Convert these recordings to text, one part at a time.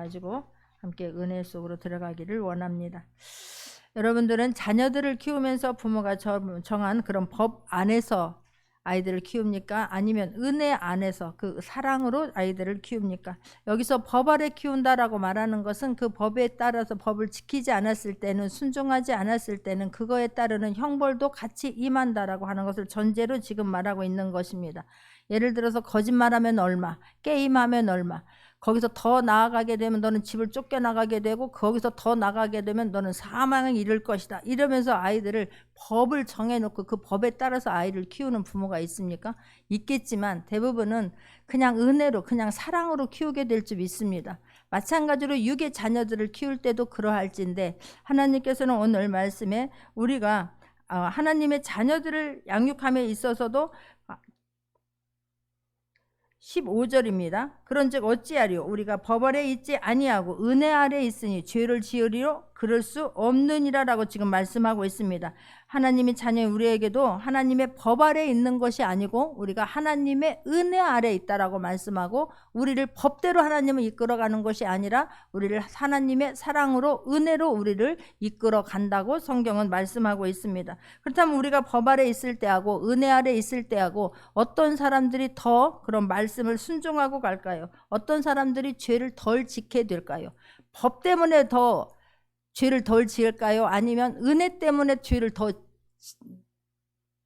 가지고 함께 은혜 속으로 들어가기를 원합니다. 여러분들은 자녀들을 키우면서 부모가 정한 그런 법 안에서 아이들을 키웁니까? 아니면 은혜 안에서 그 사랑으로 아이들을 키웁니까? 여기서 법 아래 키운다라고 말하는 것은 그 법에 따라서 법을 지키지 않았을 때는, 순종하지 않았을 때는 그거에 따르는 형벌도 같이 임한다라고 하는 것을 전제로 지금 말하고 있는 것입니다. 예를 들어서 거짓말하면 얼마, 게임하면 얼마, 거기서 더 나아가게 되면 너는 집을 쫓겨나가게 되고, 거기서 더 나가게 되면 너는 사망을 이룰 것이다, 이러면서 아이들을 법을 정해놓고 그 법에 따라서 아이를 키우는 부모가 있습니까? 있겠지만 대부분은 그냥 은혜로, 그냥 사랑으로 키우게 될 줄 믿습니다. 마찬가지로 육의 자녀들을 키울 때도 그러할진데, 하나님께서는 오늘 말씀에 우리가 하나님의 자녀들을 양육함에 있어서도 15절입니다. 그런즉 어찌하리요? 우리가 법 아래 있지 아니하고 은혜 아래 있으니 죄를 지으리요? 그럴 수 없느니라라고 지금 말씀하고 있습니다. 하나님이 자녀인 우리에게도 하나님의 법 아래 있는 것이 아니고 우리가 하나님의 은혜 아래 있다라고 말씀하고, 우리를 법대로 하나님을 이끌어가는 것이 아니라 우리를 하나님의 사랑으로, 은혜로 우리를 이끌어 간다고 성경은 말씀하고 있습니다. 그렇다면 우리가 법 아래 있을 때하고 은혜 아래 있을 때하고 어떤 사람들이 더 그런 말씀을 순종하고 갈까요? 어떤 사람들이 죄를 덜 지게 될까요? 법 때문에 더 죄를 덜 지을까요? 아니면 은혜 때문에 죄를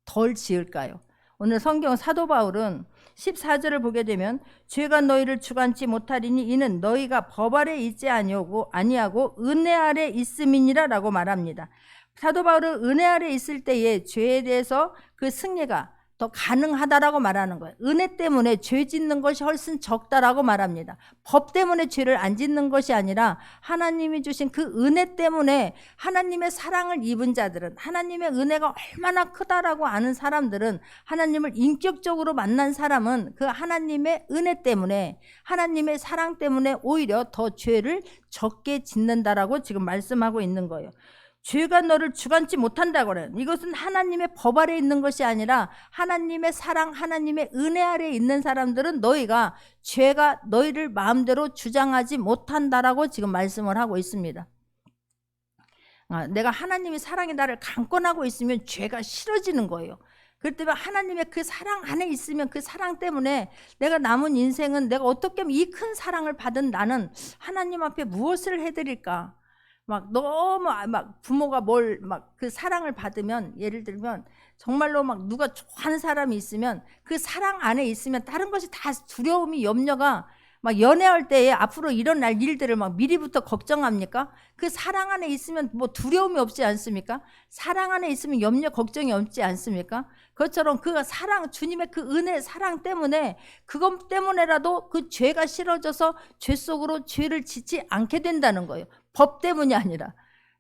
덜 지을까요? 오늘 성경 사도 바울은 14절을 보게 되면 죄가 너희를 주관치 못하리니 이는 너희가 법 아래 있지 아니하고 은혜 아래 있음이니라 라고 말합니다. 사도 바울은 은혜 아래 있을 때에 죄에 대해서 그 승리가 더 가능하다라고 말하는 거예요. 은혜 때문에 죄 짓는 것이 훨씬 적다라고 말합니다. 법 때문에 죄를 안 짓는 것이 아니라 하나님이 주신 그 은혜 때문에, 하나님의 사랑을 입은 자들은, 하나님의 은혜가 얼마나 크다라고 아는 사람들은, 하나님을 인격적으로 만난 사람은 그 하나님의 은혜 때문에, 하나님의 사랑 때문에 오히려 더 죄를 적게 짓는다라고 지금 말씀하고 있는 거예요. 죄가 너를 주관치 못한다고 그래요. 이것은 하나님의 법 아래 있는 것이 아니라 하나님의 사랑, 하나님의 은혜 아래 있는 사람들은 너희가 죄가 너희를 마음대로 주장하지 못한다라고 지금 말씀을 하고 있습니다. 내가 하나님의 사랑이 나를 강권하고 있으면 죄가 싫어지는 거예요. 그럴 때면 하나님의 그 사랑 안에 있으면 그 사랑 때문에 내가 남은 인생은 내가 어떻게 하면 이 큰 사랑을 받은 나는 하나님 앞에 무엇을 해드릴까? 막 너무 막 부모가 그 사랑을 받으면, 예를 들면 정말로 막 누가 좋아하는 사람이 있으면 그 사랑 안에 있으면 다른 것이 다 두려움이, 염려가, 막 연애할 때에 앞으로 일어날 일들을 막 미리부터 걱정합니까? 그 사랑 안에 있으면 뭐 두려움이 없지 않습니까? 사랑 안에 있으면 염려, 걱정이 없지 않습니까? 그것처럼 그 사랑, 주님의 그 은혜, 사랑 때문에, 그것 때문에라도 그 죄가 싫어져서 죄 속으로 죄를 짓지 않게 된다는 거예요. 법 때문이 아니라,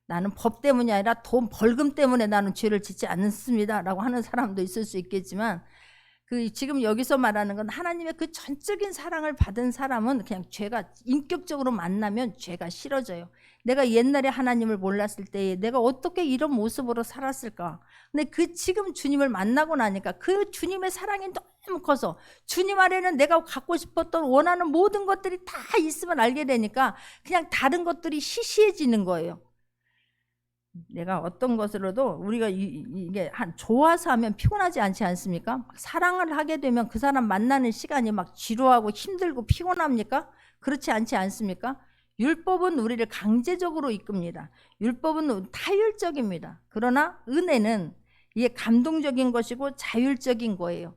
나는 법 때문이 아니라 돈 벌금 때문에 나는 죄를 짓지 않습니다 라고 하는 사람도 있을 수 있겠지만, 지금 여기서 말하는 건 하나님의 그 전적인 사랑을 받은 사람은 그냥 죄가, 인격적으로 만나면 죄가 싫어져요. 내가 옛날에 하나님을 몰랐을 때에 내가 어떻게 이런 모습으로 살았을까? 근데 지금 주님을 만나고 나니까 그 주님의 사랑이 너무 커서 주님 아래는 내가 갖고 싶었던, 원하는 모든 것들이 다 있으면 알게 되니까 그냥 다른 것들이 시시해지는 거예요. 내가 어떤 것으로도 우리가 이게 좋아서 하면 피곤하지 않지 않습니까? 사랑을 하게 되면 그 사람 만나는 시간이 막 지루하고 힘들고 피곤합니까? 그렇지 않지 않습니까? 율법은 우리를 강제적으로 이끕니다. 율법은 타율적입니다. 그러나 은혜는 이게 감동적인 것이고 자율적인 거예요.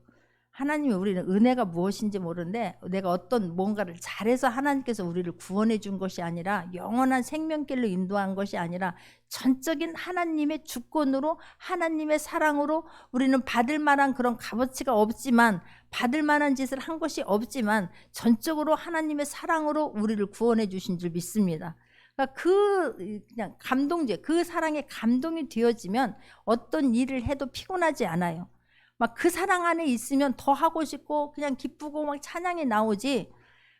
하나님이, 우리는 은혜가 무엇인지 모르는데 내가 어떤 뭔가를 잘해서 하나님께서 우리를 구원해 준 것이 아니라, 영원한 생명길로 인도한 것이 아니라, 전적인 하나님의 주권으로, 하나님의 사랑으로, 우리는 받을 만한 그런 값어치가 없지만, 받을 만한 짓을 한 것이 없지만 전적으로 하나님의 사랑으로 우리를 구원해 주신 줄 믿습니다. 그러니까 그냥 감동제, 그 사랑에 감동이 되어지면 어떤 일을 해도 피곤하지 않아요. 막 그 사랑 안에 있으면 더 하고 싶고 그냥 기쁘고 막 찬양이 나오지,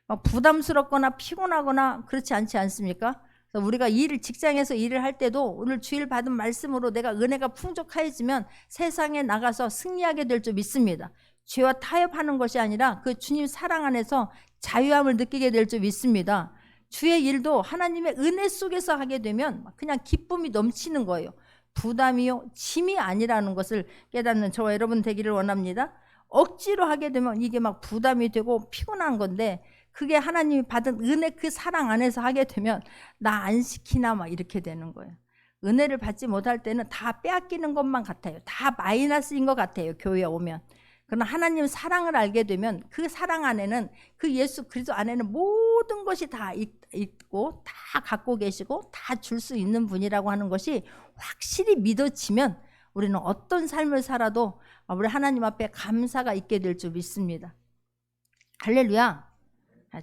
막 부담스럽거나 피곤하거나 그렇지 않지 않습니까? 그래서 우리가 직장에서 일을 할 때도 오늘 주일 받은 말씀으로 내가 은혜가 풍족해지면 세상에 나가서 승리하게 될 줄 믿습니다. 죄와 타협하는 것이 아니라 그 주님 사랑 안에서 자유함을 느끼게 될 줄 믿습니다. 주의 일도 하나님의 은혜 속에서 하게 되면 그냥 기쁨이 넘치는 거예요. 부담이요, 짐이 아니라는 것을 깨닫는 저와 여러분 되기를 원합니다. 억지로 하게 되면 이게 막 부담이 되고 피곤한 건데, 그게 하나님이 받은 은혜 그 사랑 안에서 하게 되면 나 안 시키나 막 이렇게 되는 거예요. 은혜를 받지 못할 때는 다 빼앗기는 것만 같아요. 다 마이너스인 것 같아요, 교회에 오면. 그러나 하나님 사랑을 알게 되면 그 사랑 안에는, 그 예수 그리스도 안에는 모든 것이 다 있고 다 갖고 계시고 다 줄 수 있는 분이라고 하는 것이 확실히 믿어지면 우리는 어떤 삶을 살아도 우리 하나님 앞에 감사가 있게 될 줄 믿습니다. 할렐루야.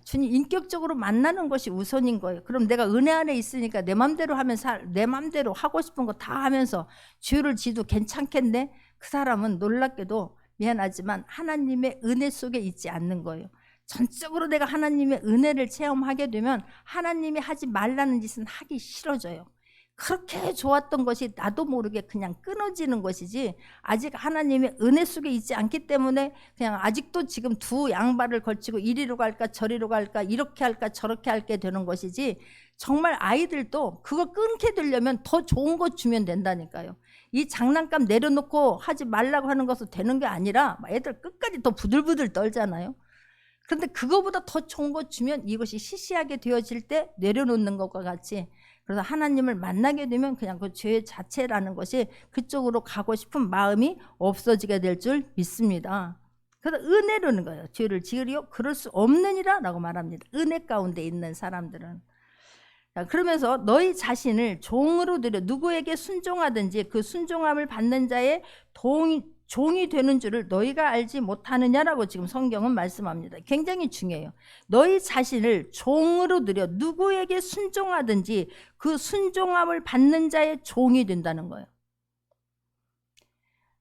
주님 인격적으로 만나는 것이 우선인 거예요. 그럼 내가 은혜 안에 있으니까 내 맘대로 하면 내 맘대로 하고 싶은 거 다 하면서 주를 지도 괜찮겠네? 그 사람은 놀랍게도 미안하지만 하나님의 은혜 속에 있지 않는 거예요. 전적으로 내가 하나님의 은혜를 체험하게 되면 하나님이 하지 말라는 짓은 하기 싫어져요. 그렇게 좋았던 것이 나도 모르게 그냥 끊어지는 것이지, 아직 하나님의 은혜 속에 있지 않기 때문에 그냥 아직도 지금 두 양발을 걸치고 이리로 갈까 저리로 갈까 이렇게 할까 저렇게 할게 되는 것이지, 정말 아이들도 그거 끊게 되려면 더 좋은 거 주면 된다니까요. 이 장난감 내려놓고 하지 말라고 하는 것은 되는 게 아니라 애들 끝까지 더 부들부들 떨잖아요. 그런데 그거보다 더 좋은 거 주면 이것이 시시하게 되어질 때 내려놓는 것과 같이, 그래서 하나님을 만나게 되면 그냥 그 죄 자체라는 것이 그쪽으로 가고 싶은 마음이 없어지게 될 줄 믿습니다. 그래서 은혜로는 거예요. 죄를 지으리요 그럴 수 없느니라 라고 말합니다. 은혜 가운데 있는 사람들은. 그러면서 너희 자신을 종으로 들여 누구에게 순종하든지 그 순종함을 받는 자의 종이 되는 줄을 너희가 알지 못하느냐라고 지금 성경은 말씀합니다. 굉장히 중요해요. 너희 자신을 종으로 들여 누구에게 순종하든지 그 순종함을 받는 자의 종이 된다는 거예요.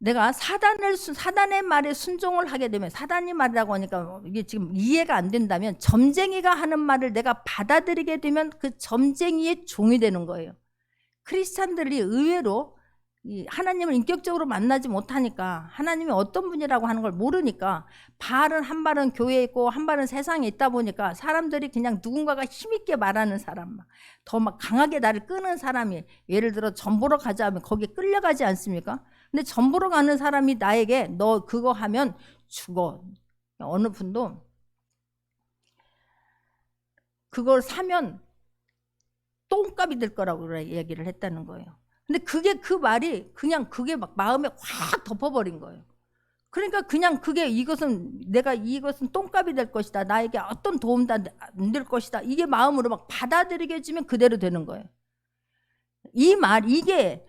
내가 사단의 말에 순종을 하게 되면, 사단이 말이라고 하니까 이게 지금 이해가 안 된다면, 점쟁이가 하는 말을 내가 받아들이게 되면 그 점쟁이의 종이 되는 거예요. 크리스찬들이 의외로 하나님을 인격적으로 만나지 못하니까, 하나님이 어떤 분이라고 하는 걸 모르니까, 한 발은 교회에 있고 한 발은 세상에 있다 보니까 사람들이 그냥 누군가가 힘있게 말하는 사람, 더 막 강하게 나를 끄는 사람이, 예를 들어 전 보러 가자 하면 거기에 끌려가지 않습니까? 근데 전 보러 가는 사람이 나에게 너 그거 하면 죽어. 어느 분도 그걸 사면 똥값이 될 거라고 얘기를 했다는 거예요. 근데 그 말이 그냥 그게 막 마음에 확 덮어버린 거예요. 그러니까 그냥 이것은 똥값이 될 것이다. 나에게 어떤 도움도 안 될 것이다. 이게 마음으로 막 받아들이게지면 그대로 되는 거예요. 이게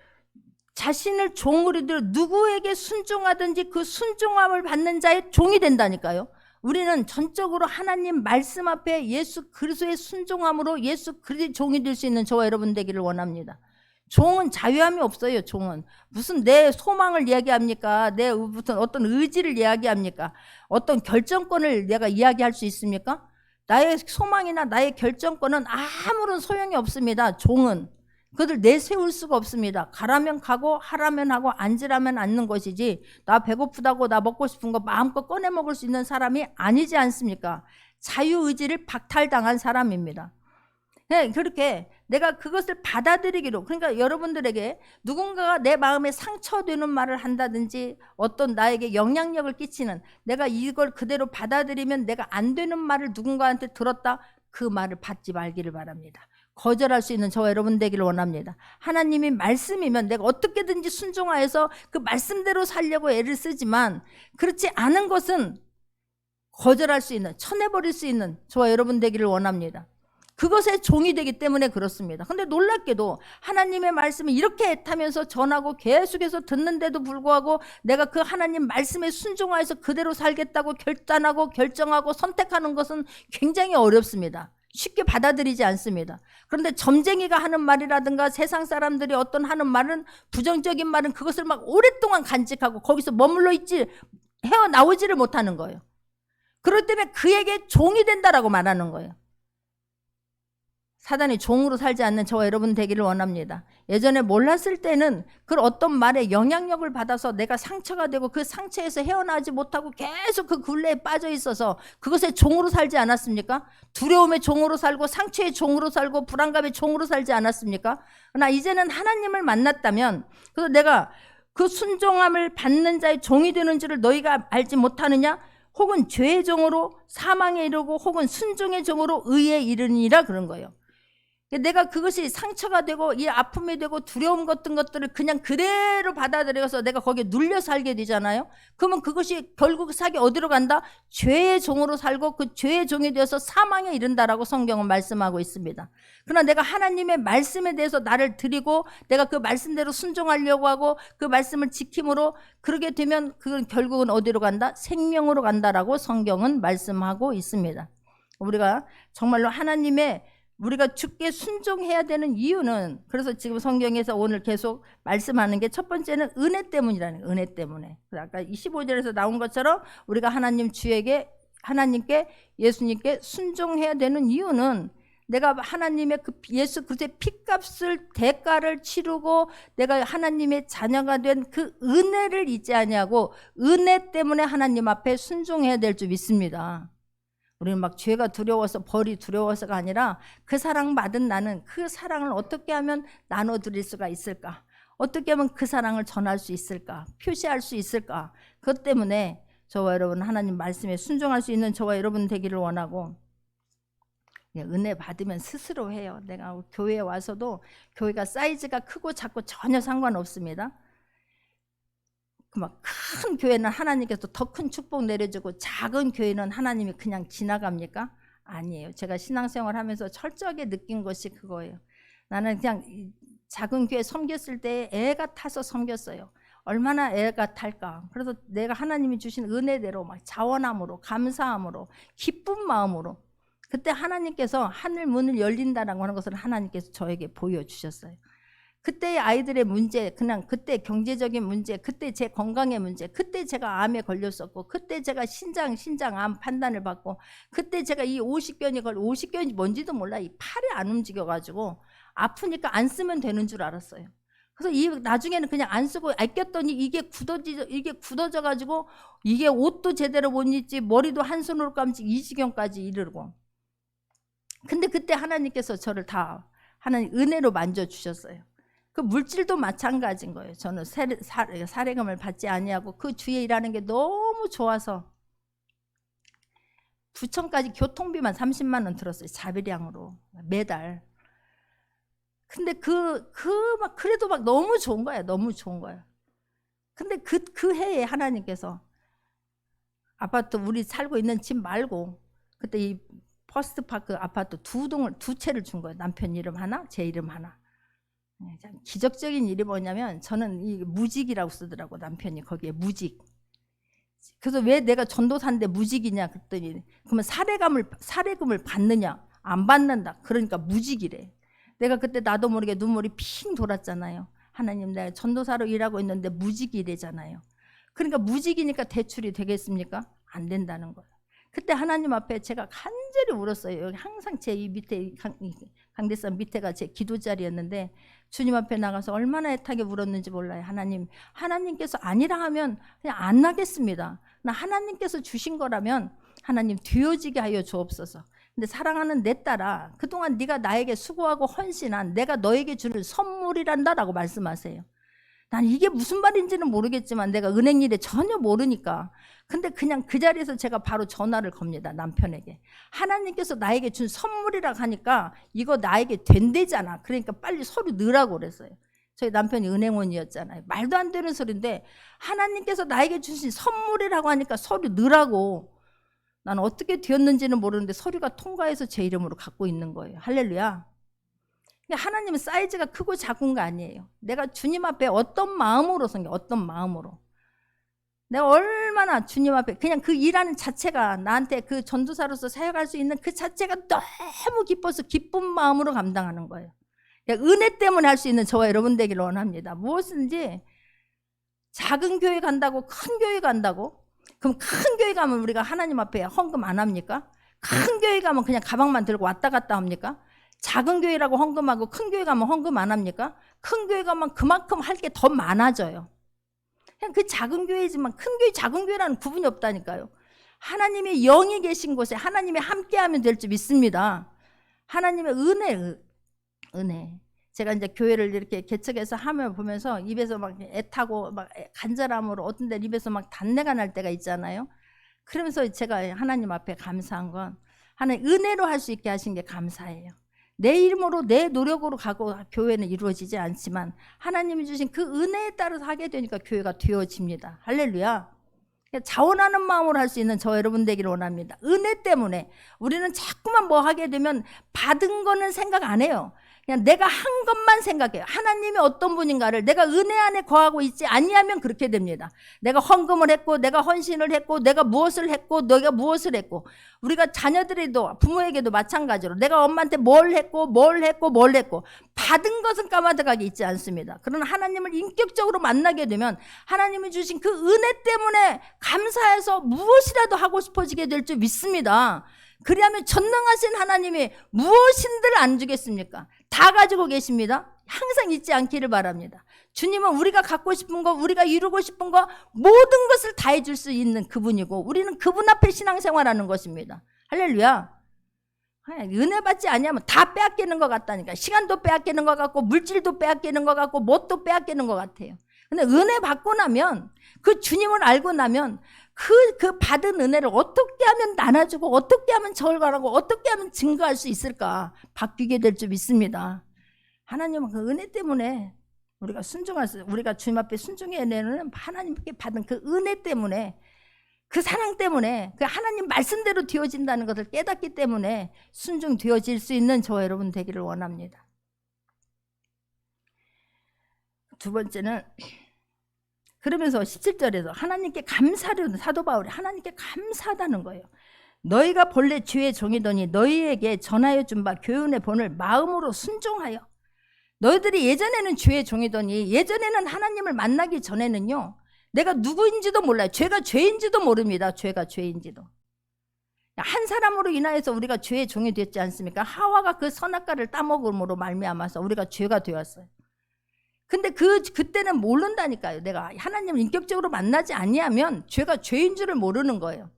자신을 종으로 들여 누구에게 순종하든지 그 순종함을 받는 자의 종이 된다니까요. 우리는 전적으로 하나님 말씀 앞에 예수 그리스도의 순종함으로 예수 그리스도의 종이 될 수 있는 저와 여러분 되기를 원합니다. 종은 자유함이 없어요. 종은 무슨 내 소망을 이야기합니까? 내 무슨 어떤 의지를 이야기합니까? 어떤 결정권을 내가 이야기할 수 있습니까? 나의 소망이나 나의 결정권은 아무런 소용이 없습니다. 종은 그들 내세울 수가 없습니다. 가라면 가고 하라면 하고 앉으라면 앉는 것이지, 나 배고프다고 나 먹고 싶은 거 마음껏 꺼내 먹을 수 있는 사람이 아니지 않습니까? 자유의지를 박탈당한 사람입니다. 네, 그렇게 내가 그것을 받아들이기로, 그러니까 여러분들에게 누군가가 내 마음에 상처되는 말을 한다든지 어떤 나에게 영향력을 끼치는, 내가 이걸 그대로 받아들이면 내가 안 되는 말을 누군가한테 들었다, 그 말을 받지 말기를 바랍니다. 거절할 수 있는 저와 여러분 되기를 원합니다. 하나님이 말씀이면 내가 어떻게든지 순종하여서 그 말씀대로 살려고 애를 쓰지만, 그렇지 않은 것은 거절할 수 있는, 쳐내버릴 수 있는 저와 여러분 되기를 원합니다. 그것의 종이 되기 때문에 그렇습니다. 근데 놀랍게도 하나님의 말씀을 이렇게 애타면서 전하고 계속해서 듣는데도 불구하고 내가 그 하나님 말씀에 순종하여서 그대로 살겠다고 결단하고 결정하고 선택하는 것은 굉장히 어렵습니다. 쉽게 받아들이지 않습니다. 그런데 점쟁이가 하는 말이라든가 세상 사람들이 어떤 하는 말은, 부정적인 말은 그것을 막 오랫동안 간직하고 거기서 머물러 헤어나오지를 못하는 거예요. 그렇기 때문에 그에게 종이 된다라고 말하는 거예요. 사단의 종으로 살지 않는 저와 여러분 되기를 원합니다. 예전에 몰랐을 때는 그 어떤 말에 영향력을 받아서 내가 상처가 되고 그 상처에서 헤어나지 못하고 계속 그 굴레에 빠져 있어서 그것의 종으로 살지 않았습니까? 두려움의 종으로 살고 상처의 종으로 살고 불안감의 종으로 살지 않았습니까? 그러나 이제는 하나님을 만났다면, 그래서 내가 그 순종함을 받는 자의 종이 되는 줄을 너희가 알지 못하느냐? 혹은 죄의 종으로 사망에 이르고 혹은 순종의 종으로 의에 이르니라 그런 거예요. 내가 그것이 상처가 되고 이 아픔이 되고 두려움 같은 것들을 그냥 그대로 받아들여서 내가 거기에 눌려 살게 되잖아요. 그러면 그것이 결국 사기 어디로 간다? 죄의 종으로 살고 그 죄의 종이 되어서 사망에 이른다라고 성경은 말씀하고 있습니다. 그러나 내가 하나님의 말씀에 대해서 나를 드리고 내가 그 말씀대로 순종하려고 하고 그 말씀을 지킴으로 그러게 되면 그건 결국은 어디로 간다? 생명으로 간다라고 성경은 말씀하고 있습니다. 우리가 정말로 하나님의 우리가 주께 순종해야 되는 이유는, 그래서 지금 성경에서 오늘 계속 말씀하는 게 첫 번째는 은혜 때문이라는 거예요. 은혜 때문에. 아까 25절에서 나온 것처럼 우리가 하나님 주에게, 하나님께, 예수님께 순종해야 되는 이유는 내가 하나님의 그 예수 그리스도의 핏값을 대가를 치르고 내가 하나님의 자녀가 된 그 은혜를 잊지 아니하고 은혜 때문에 하나님 앞에 순종해야 될 줄 믿습니다. 우리는 막 죄가 두려워서 벌이 두려워서가 아니라 그 사랑 받은 나는 그 사랑을 어떻게 하면 나눠드릴 수가 있을까? 어떻게 하면 그 사랑을 전할 수 있을까? 표시할 수 있을까? 그것 때문에 저와 여러분 하나님 말씀에 순종할 수 있는 저와 여러분 되기를 원하고, 은혜 받으면 스스로 해요. 내가 교회에 와서도 교회가 사이즈가 크고 작고 전혀 상관없습니다. 막 큰 교회는 하나님께서 더 큰 축복 내려주고 작은 교회는 하나님이 그냥 지나갑니까? 아니에요. 제가 신앙생활 하면서 철저하게 느낀 것이 그거예요. 나는 그냥 작은 교회 섬겼을 때 애가 타서 섬겼어요. 얼마나 애가 탈까. 그래서 내가 하나님이 주신 은혜대로 막 자원함으로 감사함으로 기쁜 마음으로, 그때 하나님께서 하늘 문을 열린다라고 하는 것을 하나님께서 저에게 보여주셨어요. 그때의 아이들의 문제, 그냥 그때 경제적인 문제, 그때 제 건강의 문제, 그때 제가 암에 걸렸었고, 그때 제가 신장암 판단을 받고, 그때 제가 이 50견이 뭔지도 몰라. 이 팔이 안 움직여가지고 아프니까 안 쓰면 되는 줄 알았어요. 그래서 나중에는 그냥 안 쓰고 아꼈더니 이게 굳어져가지고 이게 옷도 제대로 못 입지, 머리도 한 손으로 감지, 이 지경까지 이르고. 근데 그때 하나님께서 저를 다 하나님 은혜로 만져주셨어요. 그 물질도 마찬가지인 거예요. 저는 사례금을 받지 아니하고 그 주에 일하는 게 너무 좋아서 부천까지 교통비만 30만 원 들었어요. 자비량으로 매달. 근데 그래도 막 너무 좋은 거야. 너무 좋은 거야. 근데 그 해에 하나님께서 아파트 우리 살고 있는 집 말고 그때 이 퍼스트파크 아파트 두 채를 준 거예요. 남편 이름 하나, 제 이름 하나. 기적적인 일이 뭐냐면 저는 이 무직이라고 쓰더라고, 남편이 거기에 무직. 그래서 왜 내가 전도사인데 무직이냐 그랬더니, 그러면 사례금을 받느냐? 안 받는다. 그러니까 무직이래. 내가 그때 나도 모르게 눈물이 핑 돌았잖아요. 하나님, 내가 전도사로 일하고 있는데 무직이래잖아요. 그러니까 무직이니까 대출이 되겠습니까? 안 된다는 거예요. 그때 하나님 앞에 제가 간절히 울었어요. 여기 항상 제 이 밑에 강대산 밑에가 제 기도 자리였는데 주님 앞에 나가서 얼마나 애타게 울었는지 몰라요. 하나님께서 아니라 하면 그냥 안 나겠습니다. 나 하나님께서 주신 거라면 하나님 되어지게 하여 주옵소서. 근데 사랑하는 내 딸아, 그동안 네가 나에게 수고하고 헌신한 내가 너에게 주는 선물이란다라고 말씀하세요. 난 이게 무슨 말인지는 모르겠지만 내가 은행 일에 전혀 모르니까, 근데 그냥 그 자리에서 제가 바로 전화를 겁니다. 남편에게. 하나님께서 나에게 준 선물이라고 하니까 이거 나에게 된대잖아. 그러니까 빨리 서류 넣으라고 그랬어요. 저희 남편이 은행원이었잖아요. 말도 안 되는 소리인데 하나님께서 나에게 주신 선물이라고 하니까 서류 넣으라고. 난 어떻게 되었는지는 모르는데 서류가 통과해서 제 이름으로 갖고 있는 거예요. 할렐루야. 하나님은 사이즈가 크고 작은 거 아니에요. 내가 주님 앞에 어떤 마음으로 어떤 마음으로. 내가 얼마나 주님 앞에 그냥 그 일하는 자체가 나한테 그 전도사로서 사역할 수 있는 그 자체가 너무 기뻐서 기쁜 마음으로 감당하는 거예요. 은혜 때문에 할 수 있는 저와 여러분 되기를 원합니다. 무엇인지 작은 교회 간다고 큰 교회 간다고? 그럼 큰 교회 가면 우리가 하나님 앞에 헌금 안 합니까? 큰 교회 가면 그냥 가방만 들고 왔다 갔다 합니까? 작은 교회라고 헌금하고 큰 교회 가면 헌금 안 합니까? 큰 교회 가면 그만큼 할 게 더 많아져요. 그냥 그 작은 교회지만 큰 교회 작은 교회라는 구분이 없다니까요. 하나님의 영이 계신 곳에 하나님이 함께하면 될 줄 믿습니다. 하나님의 은혜. 제가 이제 교회를 이렇게 개척해서 하면 보면서 입에서 막 애타고 막 간절함으로 어떤 데 입에서 막 단내가 날 때가 있잖아요. 그러면서 제가 하나님 앞에 감사한 건 하나님 은혜로 할 수 있게 하신 게 감사해요. 내 이름으로 내 노력으로 가고 교회는 이루어지지 않지만 하나님이 주신 그 은혜에 따라서 하게 되니까 교회가 되어집니다. 할렐루야. 자원하는 마음으로 할 수 있는 저 여러분 되기를 원합니다. 은혜 때문에 우리는 자꾸만 뭐 하게 되면 받은 거는 생각 안 해요. 그냥 내가 한 것만 생각해요. 하나님이 어떤 분인가를 내가 은혜 안에 거하고 있지 아니하면 그렇게 됩니다. 내가 헌금을 했고 내가 헌신을 했고 내가 무엇을 했고 내가 무엇을 했고 우리가 자녀들에도 부모에게도 마찬가지로 내가 엄마한테 뭘 했고 받은 것은 까마득하게 있지 않습니다. 그러나 하나님을 인격적으로 만나게 되면 하나님이 주신 그 은혜 때문에 감사해서 무엇이라도 하고 싶어지게 될 줄 믿습니다. 그리하면 전능하신 하나님이 무엇인들 안 주겠습니까? 다 가지고 계십니다. 항상 잊지 않기를 바랍니다. 주님은 우리가 갖고 싶은 거, 우리가 이루고 싶은 거 모든 것을 다 해줄 수 있는 그분이고 우리는 그분 앞에 신앙생활하는 것입니다. 할렐루야. 은혜 받지 아니하면 다 빼앗기는 것 같다니까. 시간도 빼앗기는 것 같고 물질도 빼앗기는 것 같고 뭣도 빼앗기는 것 같아요. 근데 은혜 받고 나면 그 주님을 알고 나면 그 받은 은혜를 어떻게 하면 나눠주고 어떻게 하면 절감하고 어떻게 하면 증거할 수 있을까 바뀌게 될 줄 믿습니다. 하나님은 그 은혜 때문에 우리가 우리가 주님 앞에 순종해야 되는 하나님께 받은 그 은혜 때문에 그 사랑 때문에 그 하나님 말씀대로 되어진다는 것을 깨닫기 때문에 순종되어질 수 있는 저와 여러분 되기를 원합니다. 두 번째는 그러면서 17절에서 하나님께 감사를 사도 바울이 하나님께 감사하다는 거예요. 너희가 본래 주의 종이더니 너희에게 전하여 준 바 교훈의 본을 마음으로 순종하여. 너희들이 예전에는 주의 종이더니 예전에는 하나님을 만나기 전에는요 내가 누구인지도 몰라요. 죄가 죄인지도 모릅니다. 죄가 죄인지도. 한 사람으로 인하여서 우리가 죄의 종이 됐지 않습니까? 하와가 그 선악과를 따먹음으로 말미암아서 우리가 죄가 되었어요. 근데 그때는 모른다니까요. 내가 하나님을 인격적으로 만나지 아니하면 죄가 죄인 줄을 모르는 거예요.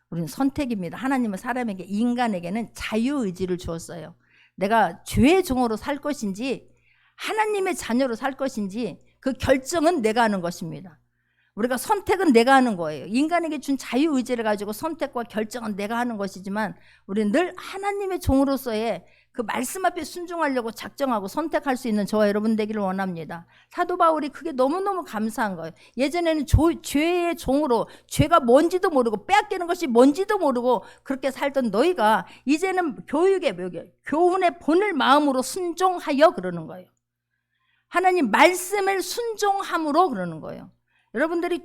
우리는 선택입니다. 하나님은 사람에게 인간에게는 자유의지를 주었어요. 내가 죄의 종으로 살 것인지 하나님의 자녀로 살 것인지 그 결정은 내가 하는 것입니다. 우리가 선택은 내가 하는 거예요. 인간에게 준 자유의지를 가지고 선택과 결정은 내가 하는 것이지만 우리는 늘 하나님의 종으로서의 그 말씀 앞에 순종하려고 작정하고 선택할 수 있는 저와 여러분 되기를 원합니다. 사도 바울이 그게 너무너무 감사한 거예요. 예전에는 죄의 종으로 죄가 뭔지도 모르고 빼앗기는 것이 뭔지도 모르고 그렇게 살던 너희가 이제는 교훈의 본을 마음으로 순종하여 그러는 거예요. 하나님 말씀을 순종함으로 그러는 거예요. 여러분들이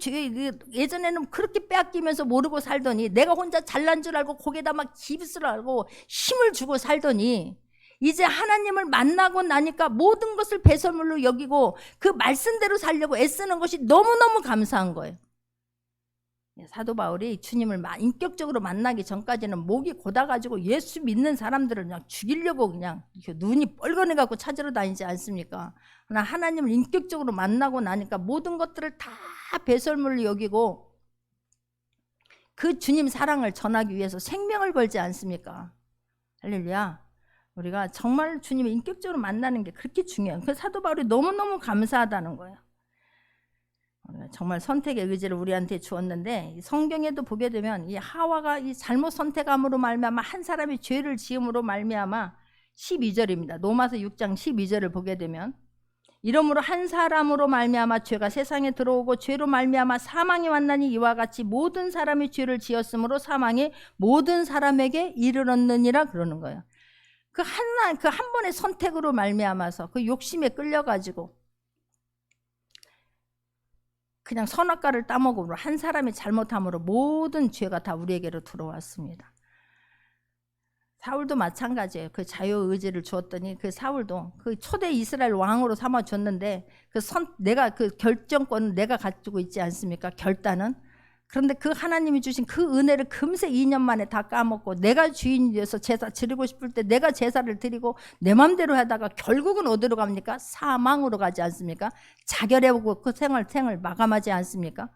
예전에는 그렇게 빼앗기면서 모르고 살더니 내가 혼자 잘난 줄 알고 거기에다 막 깁스를 하고 힘을 주고 살더니 이제 하나님을 만나고 나니까 모든 것을 배설물로 여기고 그 말씀대로 살려고 애쓰는 것이 너무너무 감사한 거예요. 사도 바울이 주님을 인격적으로 만나기 전까지는 목이 고다가지고 예수 믿는 사람들을 그냥 죽이려고 그냥 눈이 뻘건해갖고 찾으러 다니지 않습니까? 그러나 하나님을 인격적으로 만나고 나니까 모든 것들을 다 배설물로 여기고 그 주님 사랑을 전하기 위해서 생명을 걸지 않습니까? 할렐루야. 우리가 정말 주님을 인격적으로 만나는 게 그렇게 중요해요. 그 사도 바울이 너무너무 감사하다는 거예요. 정말 선택의 의지를 우리한테 주었는데 성경에도 보게 되면 이 하와가 이 잘못 선택함으로 말미암아 한 사람이 죄를 지음으로 말미암아 12절입니다. 로마서 6장 12절을 보게 되면 이러므로 한 사람으로 말미암아 죄가 세상에 들어오고 죄로 말미암아 사망이 왔나니 이와 같이 모든 사람이 죄를 지었으므로 사망이 모든 사람에게 이르렀느니라 그러는 거예요. 그 한 번의 선택으로 말미암아서 그 욕심에 끌려가지고 그냥 선악과를 따먹음으로 한 사람이 잘못함으로 모든 죄가 다 우리에게로 들어왔습니다. 사울도 마찬가지예요. 그 자유의지를 주었더니 그 사울도 그 초대 이스라엘 왕으로 삼아줬는데 내가 그 결정권은 내가 가지고 있지 않습니까? 결단은. 그런데 그 하나님이 주신 그 은혜를 금세 2년 만에 다 까먹고 내가 주인이 되어서 제사 드리고 싶을 때 내가 제사를 드리고 내 맘대로 하다가 결국은 어디로 갑니까? 사망으로 가지 않습니까? 자결해보고 그 생을 마감하지 않습니까?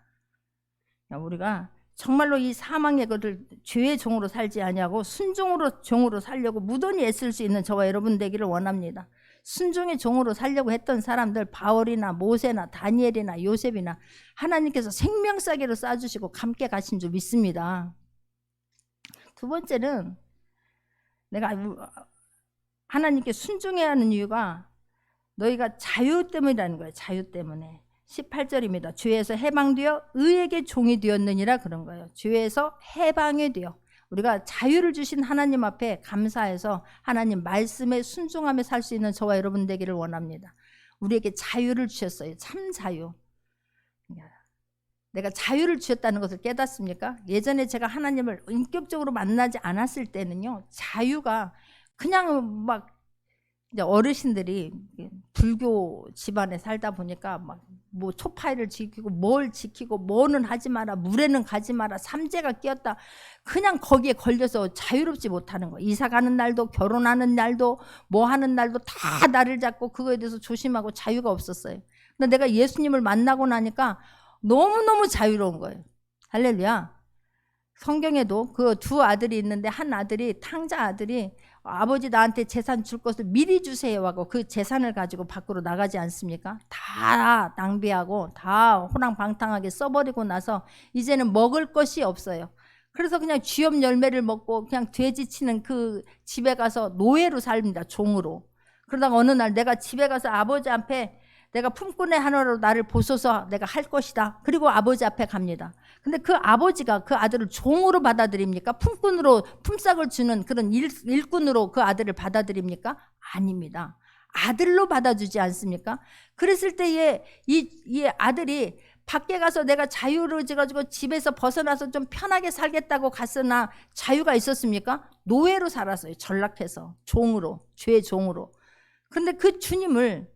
우리가 정말로 이 사망의 것을 죄의 종으로 살지 아니하고 순종으로 종으로 살려고 무던히 애쓸 수 있는 저와 여러분 되기를 원합니다. 순종의 종으로 살려고 했던 사람들, 바울이나 모세나 다니엘이나 요셉이나 하나님께서 생명싸개로 쏴주시고 함께 가신 줄 믿습니다. 두 번째는 내가 하나님께 순종해야 하는 이유가 너희가 자유 때문이라는 거예요. 자유 때문에. 18절입니다. 죄에서 해방되어 의에게 종이 되었느니라 그런 거예요. 죄에서 해방이 되어 우리가 자유를 주신 하나님 앞에 감사해서 하나님 말씀에 순종하며 살 수 있는 저와 여러분 되기를 원합니다. 우리에게 자유를 주셨어요. 참 자유. 내가 자유를 주셨다는 것을 깨닫습니까? 예전에 제가 하나님을 인격적으로 만나지 않았을 때는요, 자유가 그냥 막 이제 어르신들이 불교 집안에 살다 보니까 막 뭐 초파일을 지키고 뭘 지키고 뭐는 하지 마라, 물에는 가지 마라, 삼재가 끼었다. 그냥 거기에 걸려서 자유롭지 못하는 거예요. 이사 가는 날도 결혼하는 날도 뭐 하는 날도 다 나를 잡고 그거에 대해서 조심하고 자유가 없었어요. 근데 내가 예수님을 만나고 나니까 너무너무 자유로운 거예요. 할렐루야. 성경에도 그 두 아들이 있는데 한 아들이 탕자 아들이 아버지 나한테 재산 줄 것을 미리 주세요 하고 그 재산을 가지고 밖으로 나가지 않습니까? 다 낭비하고 다 호랑방탕하게 써버리고 나서 이제는 먹을 것이 없어요. 그래서 그냥 쥐염 열매를 먹고 그냥 돼지 치는 그 집에 가서 노예로 삽니다. 종으로. 그러다가 어느 날 내가 집에 가서 아버지 앞에 내가 품꾼의 하나로 나를 보소서 내가 할 것이다. 그리고 아버지 앞에 갑니다. 근데 그 아버지가 그 아들을 종으로 받아들입니까? 품꾼으로 품삯을 주는 그런 일꾼으로 그 아들을 받아들입니까? 아닙니다. 아들로 받아주지 않습니까? 그랬을 때에 이 아들이 밖에 가서 내가 자유로워져가지고 집에서 벗어나서 좀 편하게 살겠다고 갔으나 자유가 있었습니까? 노예로 살았어요. 전락해서 종으로, 죄의 종으로. 근데 그 주님을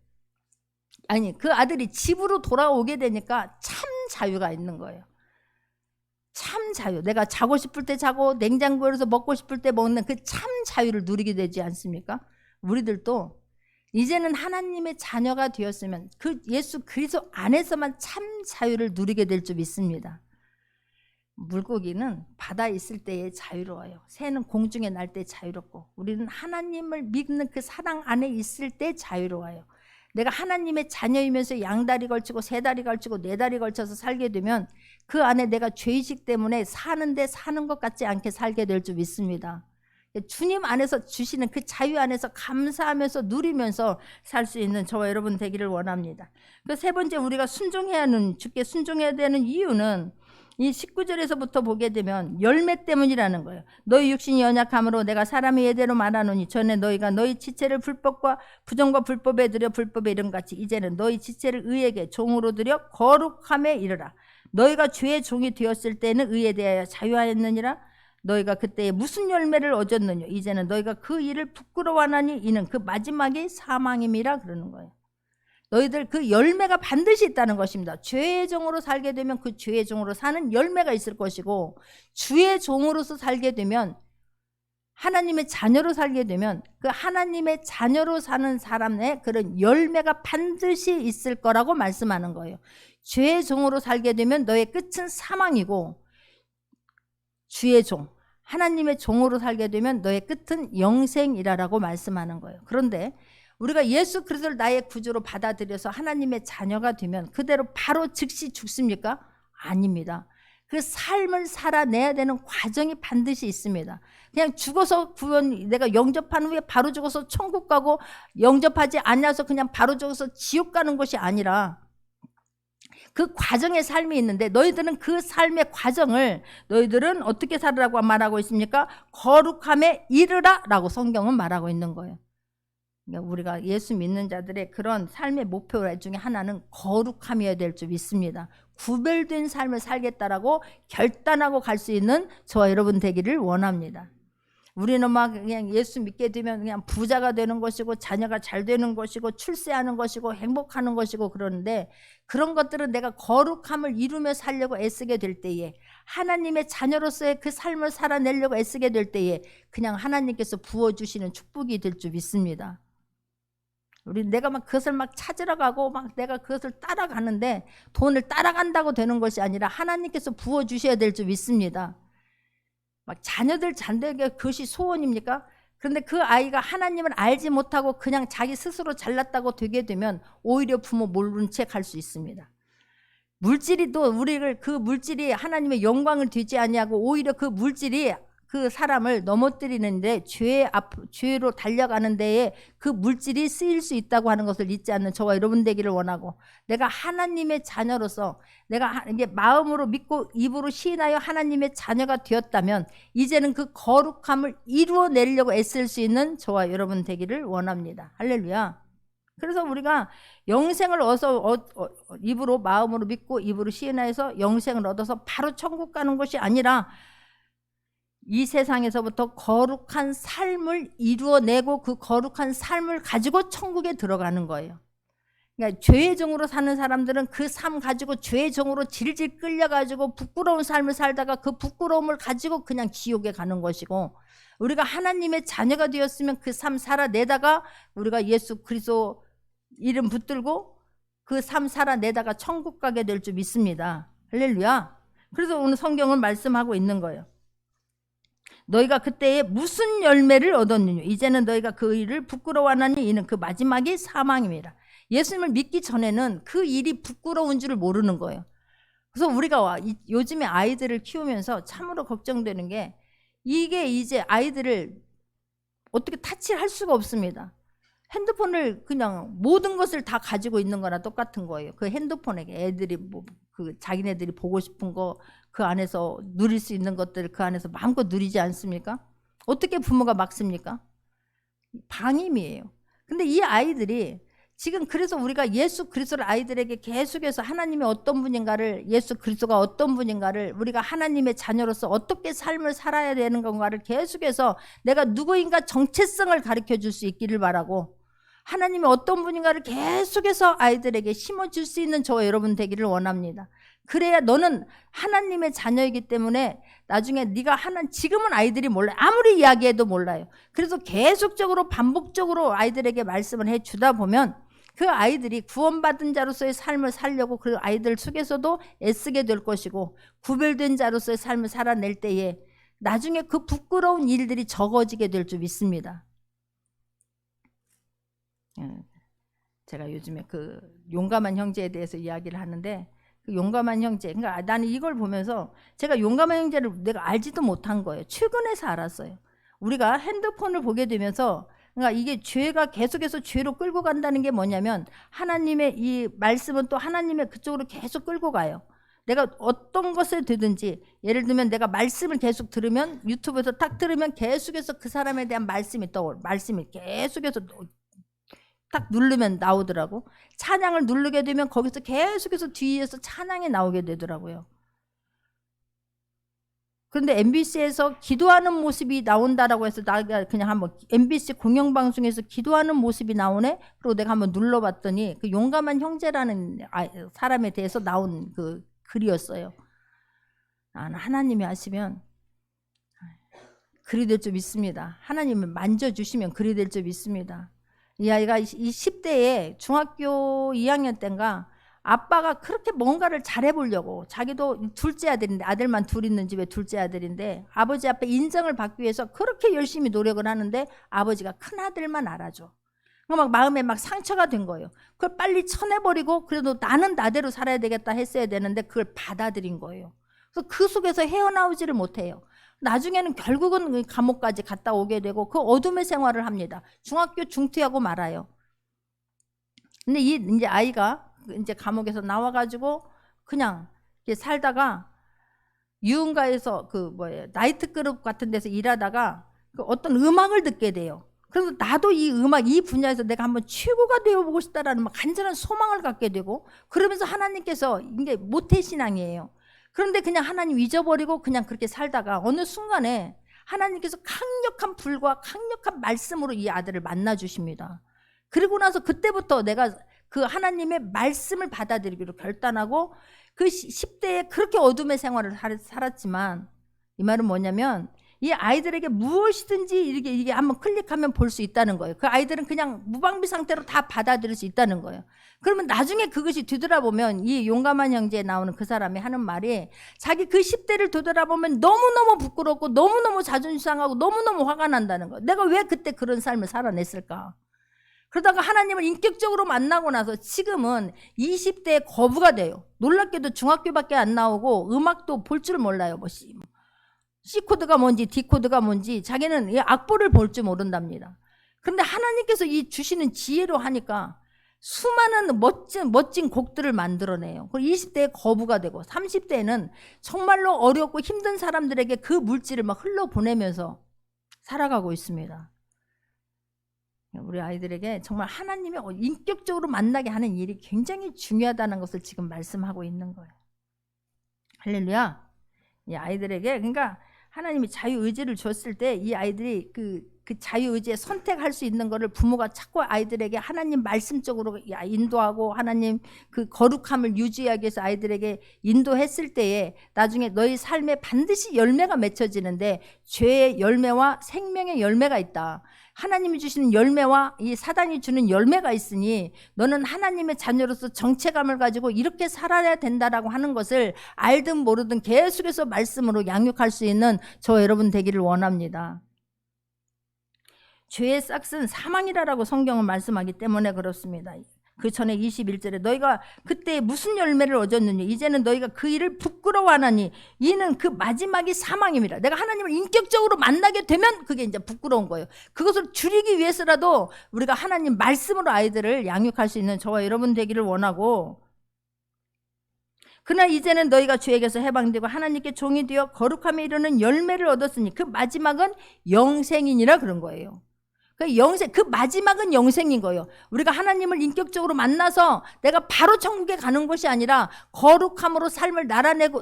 그 아들이 집으로 돌아오게 되니까 참 자유가 있는 거예요. 참 자유. 내가 자고 싶을 때 자고 냉장고에서 먹고 싶을 때 먹는 그 참 자유를 누리게 되지 않습니까? 우리들도 이제는 하나님의 자녀가 되었으면 그 예수 그리스도 안에서만 참 자유를 누리게 될 줄 믿습니다. 물고기는 바다에 있을 때에 자유로워요. 새는 공중에 날 때 자유롭고 우리는 하나님을 믿는 그 사랑 안에 있을 때 자유로워요. 내가 하나님의 자녀이면서 양다리 걸치고 세다리 걸치고 네다리 걸쳐서 살게 되면 그 안에 내가 죄의식 때문에 사는데 사는 것 같지 않게 살게 될 줄 믿습니다. 주님 안에서 주시는 그 자유 안에서 감사하면서 누리면서 살 수 있는 저와 여러분 되기를 원합니다. 그 세 번째 우리가 순종해야 하는 주께 순종해야 되는 이유는 이 19절에서부터 보게 되면 열매 때문이라는 거예요. 너희 육신이 연약함으로 내가 사람의 예대로 말하노니 전에 너희가 너희 지체를 불법과 부정과 불법에 들여 불법에 이름같이 이제는 너희 지체를 의에게 종으로 들여 거룩함에 이르라. 너희가 죄의 종이 되었을 때는 의에 대하여 자유하였느니라. 너희가 그때에 무슨 열매를 얻었느냐. 이제는 너희가 그 일을 부끄러워하나니 이는 그 마지막이 사망임이라 그러는 거예요. 너희들 그 열매가 반드시 있다는 것입니다. 죄의 종으로 살게 되면 그 죄의 종으로 사는 열매가 있을 것이고 주의 종으로서 살게 되면 하나님의 자녀로 살게 되면 그 하나님의 자녀로 사는 사람의 그런 열매가 반드시 있을 거라고 말씀하는 거예요. 죄의 종으로 살게 되면 너의 끝은 사망이고 주의 종, 하나님의 종으로 살게 되면 너의 끝은 영생이라고 말씀하는 거예요. 그런데 우리가 예수 그리스도를 나의 구주로 받아들여서 하나님의 자녀가 되면 그대로 바로 즉시 죽습니까? 아닙니다. 그 삶을 살아내야 되는 과정이 반드시 있습니다. 그냥 죽어서 구원 내가 영접한 후에 바로 죽어서 천국 가고 영접하지 않아서 그냥 바로 죽어서 지옥 가는 것이 아니라 그 과정의 삶이 있는데 너희들은 그 삶의 과정을 너희들은 어떻게 살으라고 말하고 있습니까? 거룩함에 이르라 라고 성경은 말하고 있는 거예요. 그러니까 우리가 예수 믿는 자들의 그런 삶의 목표 중에 하나는 거룩함이어야 될 줄 믿습니다. 구별된 삶을 살겠다라고 결단하고 갈 수 있는 저와 여러분 되기를 원합니다. 우리는 막 그냥 예수 믿게 되면 그냥 부자가 되는 것이고 자녀가 잘 되는 것이고 출세하는 것이고 행복하는 것이고 그러는데, 그런 것들은 내가 거룩함을 이루며 살려고 애쓰게 될 때에, 하나님의 자녀로서의 그 삶을 살아내려고 애쓰게 될 때에 그냥 하나님께서 부어주시는 축복이 될 줄 믿습니다. 우리 내가 막 그것을 막 찾으러 가고 막 내가 그것을 따라가는데, 돈을 따라간다고 되는 것이 아니라 하나님께서 부어주셔야 될 줄 믿습니다. 막 자녀들 잘 되게 그것이 소원입니까? 그런데 그 아이가 하나님을 알지 못하고 그냥 자기 스스로 잘났다고 되게 되면 오히려 부모 모른 채 갈 수 있습니다. 물질이 또 우리를, 그 물질이 하나님의 영광을 되지 아니하고 오히려 그 물질이 그 사람을 넘어뜨리는데, 죄로 달려가는 데에 그 물질이 쓰일 수 있다고 하는 것을 잊지 않는 저와 여러분 되기를 원하고, 내가 하나님의 자녀로서 내가 이제 마음으로 믿고 입으로 시인하여 하나님의 자녀가 되었다면 이제는 그 거룩함을 이루어내려고 애쓸 수 있는 저와 여러분 되기를 원합니다. 할렐루야. 그래서 우리가 영생을 얻어서 입으로 마음으로 믿고 입으로 시인하여서 영생을 얻어서 바로 천국 가는 것이 아니라, 이 세상에서부터 거룩한 삶을 이루어내고 그 거룩한 삶을 가지고 천국에 들어가는 거예요. 그러니까 죄의 종으로 사는 사람들은 그 삶 가지고 죄의 종으로 질질 끌려가지고 부끄러운 삶을 살다가 그 부끄러움을 가지고 그냥 지옥에 가는 것이고, 우리가 하나님의 자녀가 되었으면 그 삶 살아내다가 우리가 예수 그리스도 이름 붙들고 그 삶 살아내다가 천국 가게 될 줄 믿습니다. 할렐루야. 그래서 오늘 성경은 말씀하고 있는 거예요. 너희가 그때에 무슨 열매를 얻었느냐, 이제는 너희가 그 일을 부끄러워하나니 이는 그 마지막이 사망입니다. 예수님을 믿기 전에는 그 일이 부끄러운 줄을 모르는 거예요. 그래서 우리가 요즘에 아이들을 키우면서 참으로 걱정되는 게, 이게 이제 아이들을 어떻게 타치할 수가 없습니다. 핸드폰을 그냥 모든 것을 다 가지고 있는 거나 똑같은 거예요. 그 핸드폰에게 애들이 그 자기네들이 보고 싶은 거 그 안에서 누릴 수 있는 것들 그 안에서 마음껏 누리지 않습니까? 어떻게 부모가 막습니까? 방임이에요. 근데 이 아이들이 지금, 그래서 우리가 예수 그리스도를 아이들에게 계속해서 하나님이 어떤 분인가를, 예수 그리스도가 어떤 분인가를, 우리가 하나님의 자녀로서 어떻게 삶을 살아야 되는 건가를 계속해서 내가 누구인가 정체성을 가르쳐 줄 수 있기를 바라고, 하나님이 어떤 분인가를 계속해서 아이들에게 심어줄 수 있는 저와 여러분 되기를 원합니다. 그래야 너는 하나님의 자녀이기 때문에 나중에 네가 지금은 아이들이 몰라요. 아무리 이야기해도 몰라요. 그래서 계속적으로 반복적으로 아이들에게 말씀을 해주다 보면 그 아이들이 구원받은 자로서의 삶을 살려고 그 아이들 속에서도 애쓰게 될 것이고, 구별된 자로서의 삶을 살아낼 때에 나중에 그 부끄러운 일들이 적어지게 될 줄 믿습니다. 제가 요즘에 그 용감한 형제에 대해서 이야기를 하는데, 그 용감한 형제, 그러니까 나는 이걸 보면서 제가 용감한 형제를 내가 알지도 못한 거예요. 최근에서 알았어요. 우리가 핸드폰을 보게 되면서, 그러니까 이게 죄가 계속해서 죄로 끌고 간다는 게 뭐냐면, 하나님의 이 말씀은 또 하나님의 그쪽으로 계속 끌고 가요. 내가 어떤 것을 듣든지, 예를 들면 내가 말씀을 계속 들으면, 유튜브에서 딱 들으면 계속해서 그 사람에 대한 말씀이 말씀이 계속해서 딱 누르면 나오더라고. 찬양을 누르게 되면 거기서 계속해서 뒤에서 찬양이 나오게 되더라고요. 그런데 MBC에서 기도하는 모습이 나온다라고 해서 내가 그냥 한번 MBC 공영방송에서 기도하는 모습이 나오네? 그리고 내가 한번 눌러봤더니 그 용감한 형제라는 사람에 대해서 나온 그 글이었어요. 하나님이 하시면 그리 될 줄 믿습니다. 하나님을 만져주시면 그리 될 줄 믿습니다. 이 아이가 이 10대에 중학교 2학년 때인가 아빠가 그렇게 뭔가를 잘해보려고, 자기도 둘째 아들인데, 아들만 둘 있는 집에 둘째 아들인데 아버지 앞에 인정을 받기 위해서 그렇게 열심히 노력을 하는데 아버지가 큰아들만 알아줘. 막 마음에 막 상처가 된 거예요. 그걸 빨리 쳐내버리고 그래도 나는 나대로 살아야 되겠다 했어야 되는데 그걸 받아들인 거예요. 그래서 그 속에서 헤어나오지를 못해요. 나중에는 결국은 감옥까지 갔다 오게 되고 그 어둠의 생활을 합니다. 중학교 중퇴하고 말아요. 근데 이제 아이가 이제 감옥에서 나와가지고 그냥 이렇게 살다가 유흥가에서 나이트클럽 같은 데서 일하다가 그 어떤 음악을 듣게 돼요. 그래서 나도 이 음악, 이 분야에서 내가 한번 최고가 되어보고 싶다라는 간절한 소망을 갖게 되고, 그러면서 하나님께서, 이게 모태신앙이에요. 그런데 그냥 하나님 잊어버리고 그냥 그렇게 살다가 어느 순간에 하나님께서 강력한 불과 강력한 말씀으로 이 아들을 만나 주십니다. 그리고 나서 그때부터 내가 그 하나님의 말씀을 받아들이기로 결단하고 그 10대에 그렇게 어둠의 생활을 살았지만, 이 말은 뭐냐면 이 아이들에게 무엇이든지 이게 한번 클릭하면 볼 수 있다는 거예요. 그 아이들은 그냥 무방비 상태로 다 받아들일 수 있다는 거예요. 그러면 나중에 그것이 뒤돌아보면 이 용감한 형제에 나오는 그 사람이 하는 말이, 자기 그 10대를 뒤돌아보면 너무너무 부끄럽고 너무너무 자존심 상하고 너무너무 화가 난다는 거예요. 내가 왜 그때 그런 삶을 살아냈을까? 그러다가 하나님을 인격적으로 만나고 나서 지금은 20대에 거부가 돼요. 놀랍게도 중학교밖에 안 나오고 음악도 볼 줄 몰라요. C코드가 뭔지 D코드가 뭔지 자기는 이 악보를 볼 줄 모른답니다. 그런데 하나님께서 이 주시는 지혜로 하니까 수많은 멋진 곡들을 만들어내요. 그리고 20대에 거부가 되고 30대에는 정말로 어렵고 힘든 사람들에게 그 물질을 막 흘러보내면서 살아가고 있습니다. 우리 아이들에게 정말 하나님의 인격적으로 만나게 하는 일이 굉장히 중요하다는 것을 지금 말씀하고 있는 거예요. 할렐루야. 이 아이들에게, 그러니까 하나님이 자유의지를 줬을 때 이 아이들이 그 자유의지에 선택할 수 있는 거를 부모가 자꾸 아이들에게 하나님 말씀 쪽으로 인도하고 하나님 그 거룩함을 유지하기 위해서 아이들에게 인도했을 때에 나중에 너희 삶에 반드시 열매가 맺혀지는데, 죄의 열매와 생명의 열매가 있다. 하나님이 주시는 열매와 이 사단이 주는 열매가 있으니 너는 하나님의 자녀로서 정체감을 가지고 이렇게 살아야 된다라고 하는 것을 알든 모르든 계속해서 말씀으로 양육할 수 있는 저 여러분 되기를 원합니다. 죄의 싹은 사망이라고 성경은 말씀하기 때문에 그렇습니다. 그 전에 21절에 너희가 그때 무슨 열매를 얻었느냐, 이제는 너희가 그 일을 부끄러워하나니 이는 그 마지막이 사망입니다. 내가 하나님을 인격적으로 만나게 되면 그게 이제 부끄러운 거예요. 그것을 줄이기 위해서라도 우리가 하나님 말씀으로 아이들을 양육할 수 있는 저와 여러분 되기를 원하고, 그러나 이제는 너희가 죄에게서 해방되고 하나님께 종이 되어 거룩함에 이르는 열매를 얻었으니 그 마지막은 영생이니라 그런 거예요. 그 마지막은 영생인 거예요. 우리가 하나님을 인격적으로 만나서 내가 바로 천국에 가는 것이 아니라 거룩함으로 삶을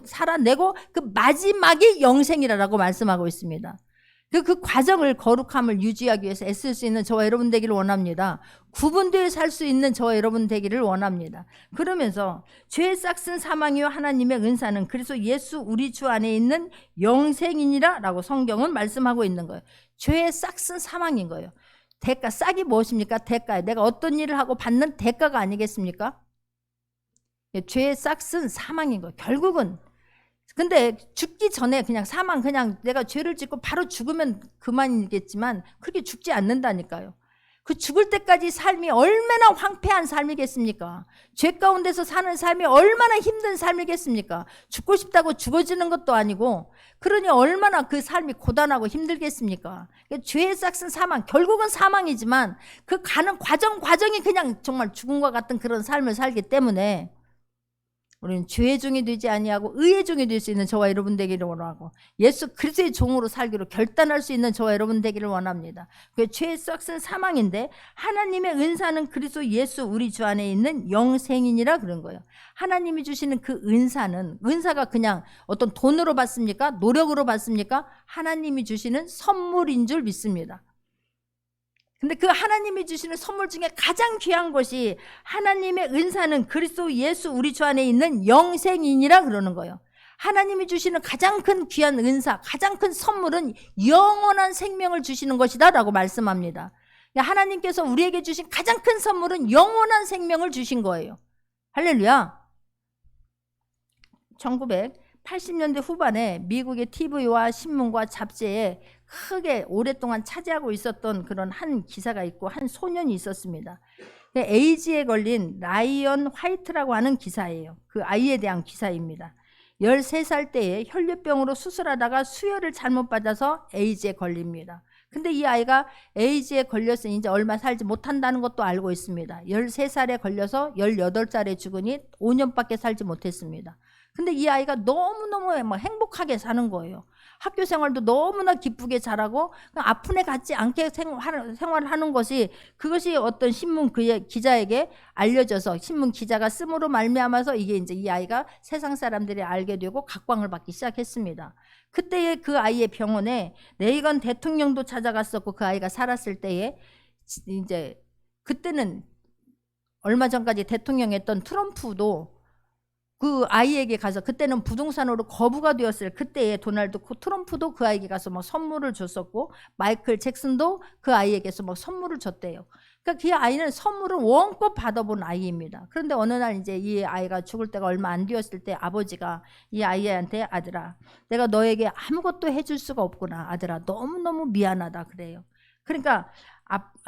살아내고 그 마지막이 영생이라고 말씀하고 있습니다. 그 과정을, 거룩함을 유지하기 위해서 애쓸 수 있는 저와 여러분 되기를 원합니다. 구분되어 살 수 있는 저와 여러분 되기를 원합니다. 그러면서 죄의 싹은 사망이요 하나님의 은사는 그리스도 예수 우리 주 안에 있는 영생이니라 라고 성경은 말씀하고 있는 거예요. 죄의 싹은 사망인 거예요. 대가, 싹이 무엇입니까? 대가예요. 내가 어떤 일을 하고 받는 대가가 아니겠습니까? 죄의 싹은 사망인 거예요. 결국은. 근데 죽기 전에 그냥 사망, 그냥 내가 죄를 짓고 바로 죽으면 그만이겠지만 그렇게 죽지 않는다니까요. 그 죽을 때까지 삶이 얼마나 황폐한 삶이겠습니까? 죄 가운데서 사는 삶이 얼마나 힘든 삶이겠습니까? 죽고 싶다고 죽어지는 것도 아니고, 그러니 얼마나 그 삶이 고단하고 힘들겠습니까? 죄의 싹은 사망, 결국은 사망이지만 그 가는 과정이 그냥 정말 죽음과 같은 그런 삶을 살기 때문에 우리는 죄의 종이 되지 아니하고 의의 종이 될 수 있는 저와 여러분 되기를 원하고, 예수 그리스도의 종으로 살기로 결단할 수 있는 저와 여러분 되기를 원합니다. 그 죄의 싹은 사망인데 하나님의 은사는 그리스도 예수 우리 주 안에 있는 영생이니라 그런 거예요. 하나님이 주시는 그 은사가 그냥 어떤 돈으로 받습니까? 노력으로 받습니까? 하나님이 주시는 선물인 줄 믿습니다. 근데 그 하나님이 주시는 선물 중에 가장 귀한 것이 하나님의 은사는 그리스도 예수 우리 주 안에 있는 영생이니라 그러는 거예요. 하나님이 주시는 가장 큰 귀한 은사, 가장 큰 선물은 영원한 생명을 주시는 것이다 라고 말씀합니다. 하나님께서 우리에게 주신 가장 큰 선물은 영원한 생명을 주신 거예요. 할렐루야. 1980년대 후반에 미국의 TV와 신문과 잡지에 크게 오랫동안 차지하고 있었던 그런 한 기사가 있고, 한 소년이 있었습니다. 에이즈에 걸린 라이언 화이트라고 하는 기사예요. 그 아이에 대한 기사입니다. 13살 때에 혈류병으로 수술하다가 수혈을 잘못 받아서 에이즈에 걸립니다. 근데 이 아이가 에이즈에 걸렸으니 이제 얼마 살지 못한다는 것도 알고 있습니다. 13살에 걸려서 18살에 죽으니 5년밖에 살지 못했습니다. 근데 이 아이가 너무너무 막 행복하게 사는 거예요. 학교 생활도 너무나 기쁘게 잘하고 아픈 애 같지 않게 생활하는 것이, 그것이 어떤 신문 기자에게 알려져서 신문 기자가 씀으로 말미암아서 이게 이제 이 아이가 세상 사람들이 알게 되고 각광을 받기 시작했습니다. 그때에 그 아이의 병원에 레이건 대통령도 찾아갔었고, 그 아이가 살았을 때에 이제 그때는 얼마 전까지 대통령이었던 트럼프도 그 아이에게 가서, 그때는 부동산으로 거부가 되었을 그때에 도널드 트럼프도 그 아이에게 가서 뭐 선물을 줬었고, 마이클 잭슨도 그 아이에게서 뭐 선물을 줬대요. 그러니까 그 아이는 선물을 원껏 받아본 아이입니다. 그런데 어느 날 이제 이 아이가 죽을 때가 얼마 안 되었을 때 아버지가 이 아이한테, 아들아, 내가 너에게 아무것도 해줄 수가 없구나. 아들아, 너무너무 미안하다 그래요. 그러니까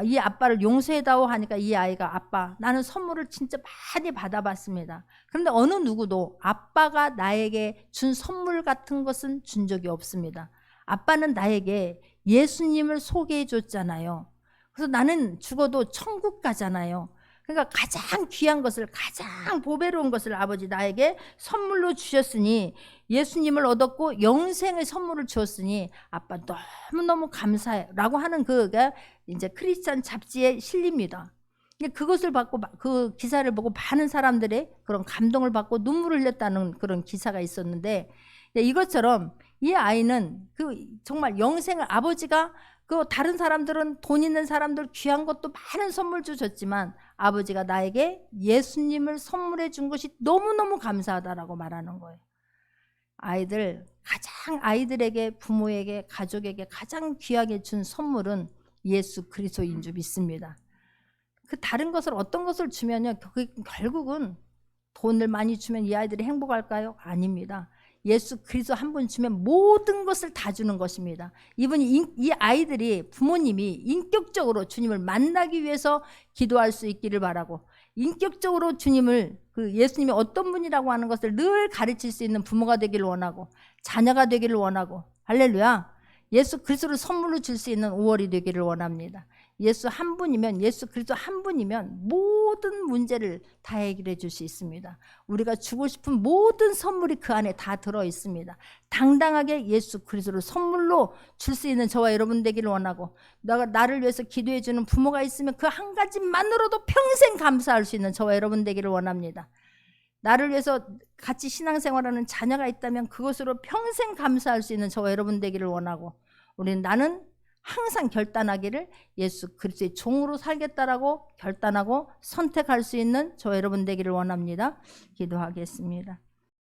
이 아빠를 용서해다오 하니까 이 아이가, 아빠, 나는 선물을 진짜 많이 받아봤습니다. 그런데 어느 누구도 아빠가 나에게 준 선물 같은 것은 준 적이 없습니다. 아빠는 나에게 예수님을 소개해 줬잖아요. 그래서 나는 죽어도 천국 가잖아요. 그러니까 가장 귀한 것을, 가장 보배로운 것을 아버지 나에게 선물로 주셨으니, 예수님을 얻었고 영생의 선물을 주었으니 아빠 너무너무 감사해 라고 하는 그가 이제 크리스찬 잡지에 실립니다. 그것을 받고, 그 기사를 보고 많은 사람들의 그런 감동을 받고 눈물을 흘렸다는 그런 기사가 있었는데, 이것처럼 이 아이는 그 정말 영생을, 아버지가 그 다른 사람들은, 돈 있는 사람들 귀한 것도 많은 선물도 줬지만 아버지가 나에게 예수님을 선물해 준 것이 너무너무 감사하다라고 말하는 거예요. 아이들에게, 부모에게, 가족에게 가장 귀하게 준 선물은 예수 그리스도인 줄 믿습니다. 그 다른 것을, 어떤 것을 주면요, 결국은 돈을 많이 주면 이 아이들이 행복할까요? 아닙니다. 예수 그리스도 한 분 주면 모든 것을 다 주는 것입니다. 이 아이들이, 부모님이 인격적으로 주님을 만나기 위해서 기도할 수 있기를 바라고, 인격적으로 주님을, 그 예수님이 어떤 분이라고 하는 것을 늘 가르칠 수 있는 부모가 되기를 원하고, 자녀가 되기를 원하고, 할렐루야, 예수 그리스도를 선물로 줄 수 있는 5월이 되기를 원합니다. 예수 한 분이면, 예수 그리스도 한 분이면 모든 문제를 다 해결해 줄 수 있습니다. 우리가 주고 싶은 모든 선물이 그 안에 다 들어 있습니다. 당당하게 예수 그리스도를 선물로 줄 수 있는 저와 여러분 되기를 원하고, 나를 위해서 기도해 주는 부모가 있으면 그 한 가지만으로도 평생 감사할 수 있는 저와 여러분 되기를 원합니다. 나를 위해서 같이 신앙생활하는 자녀가 있다면 그것으로 평생 감사할 수 있는 저와 여러분 되기를 원하고, 나는 항상 결단하기를 예수 그리스도의 종으로 살겠다라고 결단하고 선택할 수 있는 저와 여러분 되기를 원합니다. 기도하겠습니다.